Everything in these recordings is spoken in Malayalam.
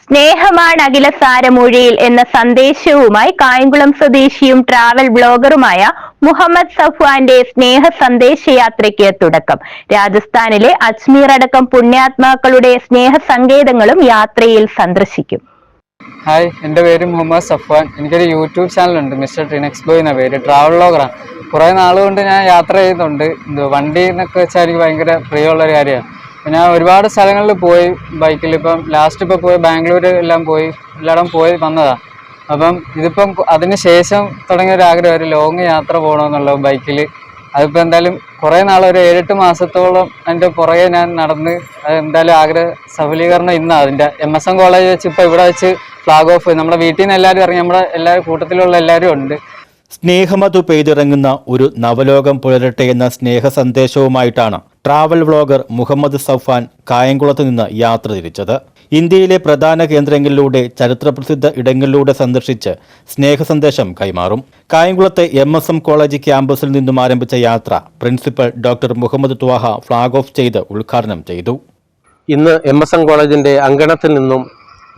സ്നേഹമാണ് അഖിലസാരമൊഴിയിൽ എന്ന സന്ദേശവുമായി കായംകുളം സ്വദേശിയും ട്രാവൽ ബ്ലോഗറുമായ മുഹമ്മദ് സഫ്വാന്റെ സ്നേഹ സന്ദേശയാത്രയ്ക്ക് തുടക്കം. രാജസ്ഥാനിലെ അജ്മീർ അടക്കം പുണ്യാത്മാക്കളുടെ സ്നേഹ സങ്കേതങ്ങളും യാത്രയിൽ സന്ദർശിക്കും. ഹായ്, എൻ്റെ പേര് മുഹമ്മദ് സഫ്വാൻ. എനിക്കൊരു യൂട്യൂബ് ചാനലുണ്ട്, മിസ്റ്റർ ട്രിനെക്സ്പ്ലോ എന്ന പേര്. ട്രാവൽ ബ്ലോഗറാണ്. കുറേ നാളുകൊണ്ട് ഞാൻ യാത്ര ചെയ്യുന്നുണ്ട്. വണ്ടി എന്നൊക്കെ വെച്ചാൽ എനിക്ക് ഭയങ്കര പ്രിയമുള്ളൊരു കാര്യമാണ്. ഞാൻ ഒരുപാട് സ്ഥലങ്ങളിൽ പോയി ബൈക്കിൽ. ലാസ്റ്റ് പോയി ബാംഗ്ലൂർ എല്ലാം പോയി, എല്ലായിടം പോയി വന്നതാണ്. ഇതിപ്പം അതിന് ശേഷം തുടങ്ങിയ ഒരു ആഗ്രഹം, ഒരു ലോങ് യാത്ര പോകണമെന്നുള്ള ബൈക്കിൽ. അതിപ്പോൾ എന്തായാലും കുറേ നാൾ, ഒരു 7-8 മാസത്തോളം എൻ്റെ പുറകെ ഞാൻ നടന്ന് അത് എന്തായാലും ആഗ്രഹ സഫലീകരണം ഇന്നാണ്. അതിൻ്റെ MSM കോളേജ് വെച്ച് ഇപ്പോൾ ഇവിടെ വെച്ച് ഫ്ലാഗ് ഓഫ്. നമ്മുടെ വീട്ടിൽ നിന്ന് എല്ലാവരും ഇറങ്ങി, നമ്മുടെ എല്ലാവരും കൂട്ടത്തിലുള്ള എല്ലാവരും ഉണ്ട്. സ്നേഹമധു പെയ്തിറങ്ങുന്ന ഒരു നവലോകം പുലരട്ടെ എന്ന സ്നേഹ സന്ദേശവുമായിട്ടാണ് ട്രാവൽ വ്ളോഗർ മുഹമ്മദ് സഫ്വാൻ കായംകുളത്ത് നിന്ന് യാത്ര തിരിച്ചത്. ഇന്ത്യയിലെ പ്രധാന കേന്ദ്രങ്ങളിലൂടെ ചരിത്രപ്രസിദ്ധ ഇടങ്ങളിലൂടെ സന്ദർശിച്ച് സ്നേഹ സന്ദേശം കൈമാറും. കായംകുളത്തെ MSM കോളേജ് ക്യാമ്പസിൽ നിന്നും ആരംഭിച്ച യാത്ര principal doctor Muhammad Thaha flag off ചെയ്ത് ഉദ്ഘാടനം ചെയ്തു. ഇന്ന് MSM കോളേജിന്റെ അങ്കണത്തിൽ നിന്നും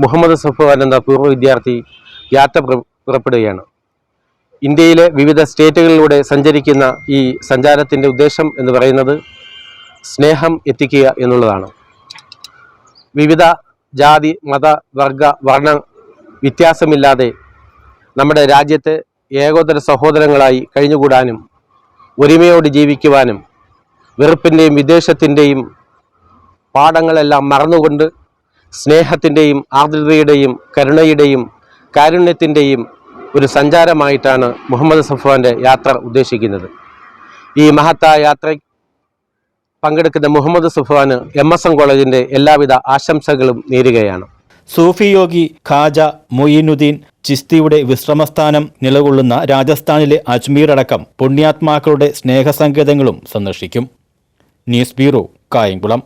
മുഹമ്മദ് സഫ്വാൻ എന്ന പൂർവ്വ വിദ്യാർത്ഥി യാത്ര പുറപ്പെടുകയാണ്. ഇന്ത്യയിലെ വിവിധ സ്റ്റേറ്റുകളിലൂടെ സഞ്ചരിക്കുന്ന ഈ സഞ്ചാരത്തിൻ്റെ ഉദ്ദേശം എന്ന് പറയുന്നത് സ്നേഹം എത്തിക്കുക എന്നുള്ളതാണ്. വിവിധ ജാതി, മത, വർഗ, വർണ്ണ വ്യത്യാസമില്ലാതെ നമ്മുടെ രാജ്യത്ത് ഏകോദര സഹോദരങ്ങളായി കഴിഞ്ഞുകൂടാനും ഒരുമയോട് ജീവിക്കുവാനും വെറുപ്പിൻ്റെയും വിദ്വേഷത്തിൻ്റെയും പാഠങ്ങളെല്ലാം മറന്നുകൊണ്ട് സ്നേഹത്തിൻ്റെയും ആർദ്രതയുടെയും കരുണയുടെയും കാരുണ്യത്തിൻ്റെയും ഒരു സഞ്ചാരമായിട്ടാണ് മുഹമ്മദ് സഫ്വാന്റെ യാത്ര ഉദ്ദേശിക്കുന്നത്. ഈ മഹത്തായ യാത്ര പങ്കെടുക്കുന്ന മുഹമ്മദ് സഫ്വാന് MSM കോളേജിന്റെ എല്ലാവിധ ആശംസകളും നേരുകയാണ്. സൂഫി യോഗി ഖാജ മൊയ്നുദ്ദീൻ ചിസ്തിയുടെ വിശ്രമസ്ഥാനം നിലകൊള്ളുന്ന രാജസ്ഥാനിലെ അജ്മീർ അടക്കം പുണ്യാത്മാക്കളുടെ സ്നേഹസങ്കേതങ്ങളും സന്ദർശിക്കും. News bureau, Kayamkulam.